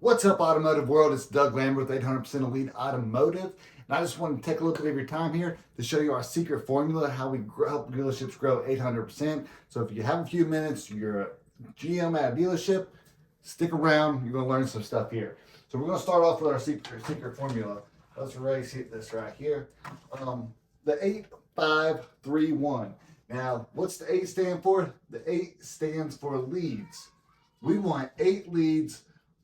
What's up, automotive world? It's Doug Lambert with 800% Elite Automotive. And I just want to take a little bit of your time here to show you our secret formula, how we help dealerships grow 800%. So if you have a few minutes, you're a GM at a dealership, stick around. You're going to learn some stuff here. So we're going to start off with our secret formula. Let's erase this right here. The 8531. Now, what's the 8 stand for? The 8 stands for leads. We want 8 leads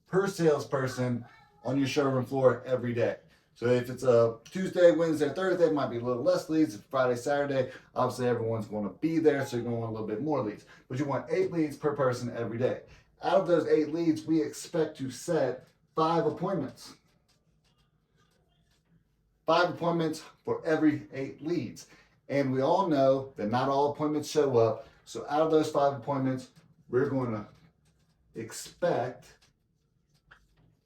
per salesperson on your showroom floor every day. So if it's a Tuesday, Wednesday, Thursday, it might be a little less leads. If Friday, Saturday, obviously everyone's going to be there, so you're going to want a little bit more leads. But you want 8 leads per person every day. Out of those 8 leads, we expect to set 5 appointments. 5 appointments for every 8 leads. And we all know that not all appointments show up. So out of those 5 appointments, we're going to expect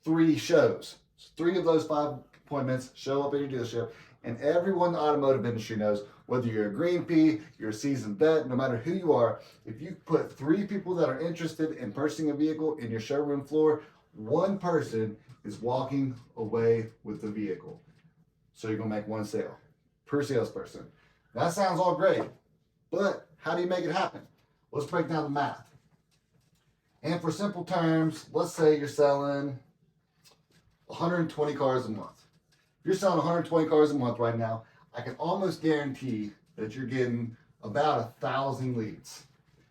3 shows. So 3 of those 5 appointments show up at your dealership, and everyone in the automotive industry knows, whether you're a green pea, you're a seasoned vet, no matter who you are, if you put 3 people that are interested in purchasing a vehicle in your showroom floor, 1 person is walking away with the vehicle. So you're going to make 1 sale per salesperson. That sounds all great, but how do you make it happen? Let's break down the math. And for simple terms, let's say you're selling 120 cars a month. If you're selling 120 cars a month right now, I can almost guarantee that you're getting about 1,000 leads.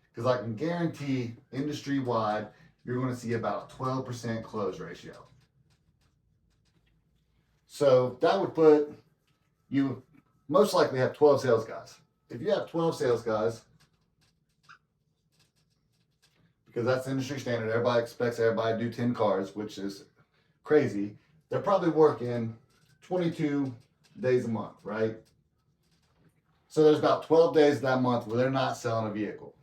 Because I can guarantee industry-wide, you're going to see about a 12% close ratio. So that would put you most likely have 12 sales guys. If you have 12 sales guys, because that's the industry standard, everybody expects everybody to do 10 cars, which is crazy. They're probably working 22 days a month, right? So there's about 12 days that month where they're not selling a vehicle.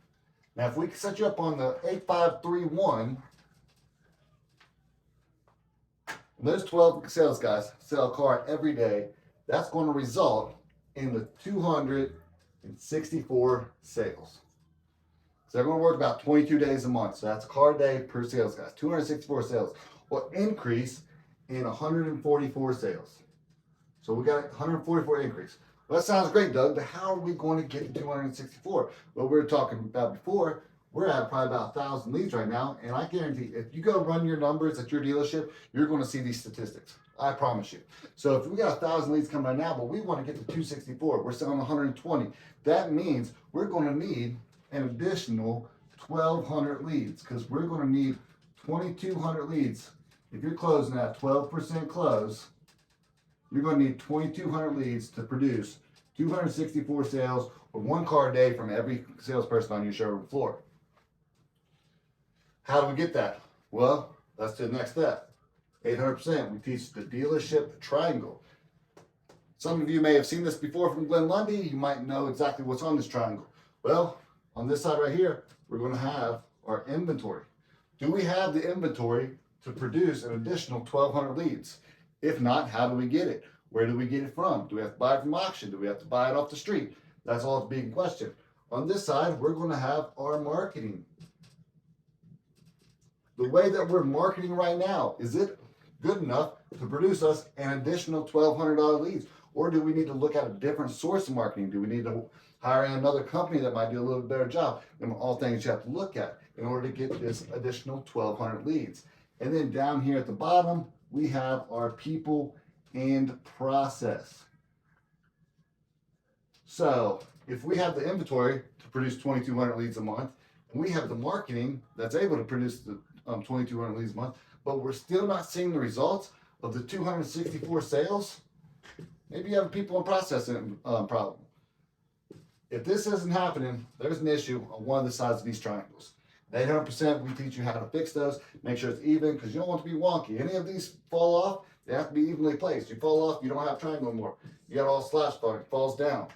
Now, if we set you up on the 8531, those 12 sales guys sell a car every day, that's going to result in the 264 sales. So they're going to work about 22 days a month. So that's a car day per sales guy. 264 sales will increase in 144 sales. So we got 144 increase. Well, that sounds great, Doug, but how are we going to get to 264? Well, we were talking about before, we're at probably about 1,000 leads right now, and I guarantee if you go run your numbers at your dealership, you're going to see these statistics. I promise you. So if we got 1,000 leads coming right now, but we want to get to 264, we're selling 120. That means we're going to need an additional 1,200 leads, because we're going to need 2,200 leads. If you're closing at 12% close, you're going to need 2,200 leads to produce 264 sales or 1 car a day from every salesperson on your showroom floor. How do we get that? Well, that's the next step. 800%. We teach the dealership triangle. Some of you may have seen this before from Glenn Lundy. You might know exactly what's on this triangle. Well, on this side right here, we're going to have our inventory. Do we have the inventory to produce an additional 1,200 leads? If not, how do we get it? Where do we get it from? Do we have to buy it from auction? Do we have to buy it off the street? That's all the big question. On this side, we're going to have our marketing. The way that we're marketing right now, is it good enough to produce us an additional $1,200 leads? Or do we need to look at a different source of marketing? Do we need to hire in another company that might do a little better job? And all things you have to look at in order to get this additional 1,200 leads. And then down here at the bottom, we have our people and process. So if we have the inventory to produce 2,200 leads a month, and we have the marketing that's able to produce the 2,200 leads a month, but we're still not seeing the results of the 264 sales, maybe you have a people and processing problem. If this isn't happening, there's an issue on one of the sides of these triangles. 800%, we teach you how to fix those, make sure it's even, because you don't want to be wonky. Any of these fall off, they have to be evenly placed. You fall off, you don't have triangle anymore. You got all slash bar, it falls down.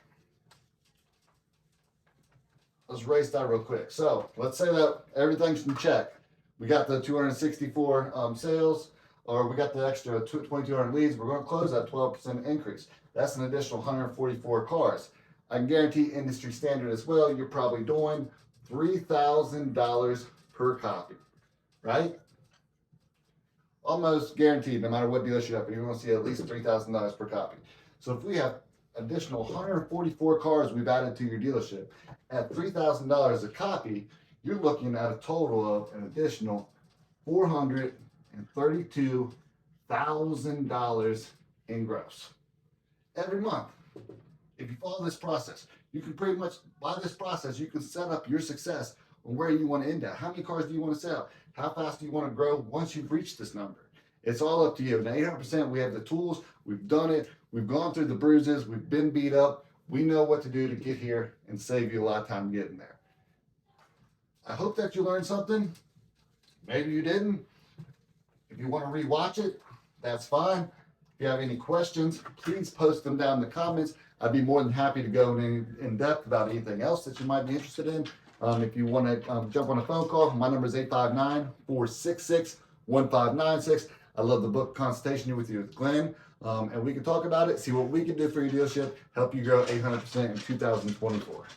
Let's erase that real quick. So let's say that everything's in check. We got the 264 sales, or we got the extra 2,200 leads. We're going to close that 12% increase. That's an additional 144 cars. I can guarantee industry standard as well, you're probably doing $3,000 per copy, right? almost guaranteed, no matter what dealership you have, you're going to see at least $3,000 per copy. So if we have additional 144 cars we've added to your dealership at $3,000 a copy, you're looking at a total of an additional $432,000 in gross every month. If you follow this process, you can pretty much, by this process, you can set up your success on where you want to end at. How many cars do you want to sell? How fast do you want to grow once you've reached this number? It's all up to you. Now, 800%, we have the tools. We've done it. We've gone through the bruises. We've been beat up. We know what to do to get here and save you a lot of time getting there. I hope that you learned something. Maybe you didn't. If you want to rewatch it, that's fine. If you have any questions, please post them down in the comments. I'd be more than happy to go in depth about anything else that you might be interested in. If you want to jump on a phone call, my number is 859-466-1596. I love the book consultation with you with Glenn, and we can talk about it, see what we can do for your dealership, help you grow 800% in 2024.